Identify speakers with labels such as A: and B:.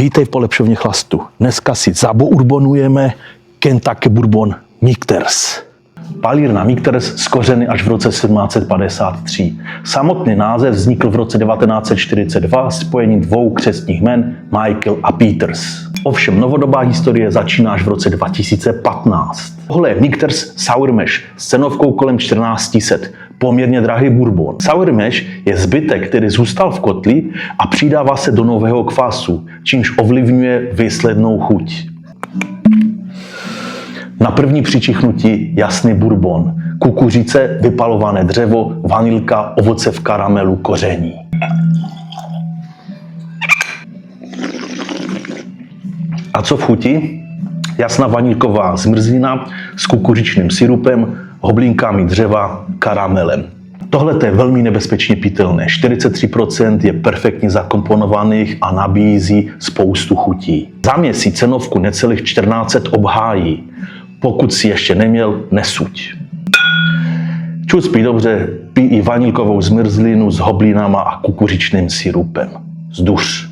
A: Vítej v polepšovně chlastu. Dneska si zabourbonujeme Kentucky Bourbon Michter's. Palírna Michter's skořeny až v roce 1753. Samotný název vznikl v roce 1942 spojením dvou křestních jmen Michael a Peters. Ovšem novodobá historie začíná až v roce 2015. Tohle je Michter's Sour Mash s cenovkou kolem 1400. Poměrně drahý bourbon. Sour Mash je zbytek, který zůstal v kotli a přidává se do nového kvasu, čímž ovlivňuje výslednou chuť. Na první přičichnutí jasný bourbon, kukuřice, vypalované dřevo, vanilka, ovoce v karamelu, koření. A co v chuti? Jasná vanilková zmrzlina s kukuřičným sirupem, hoblinkami dřeva, karamelem. Tohle je velmi nebezpečně pitelné. 43% je perfektně zakomponovaných a nabízí spoustu chutí. Za měsíc cenovku necelých 1400 obhájí. Pokud si ještě neměl, nesuď. Čus pij dobře, pij i vanilkovou zmrzlinu s hoblinama a kukuřičným sirupem. Zduř.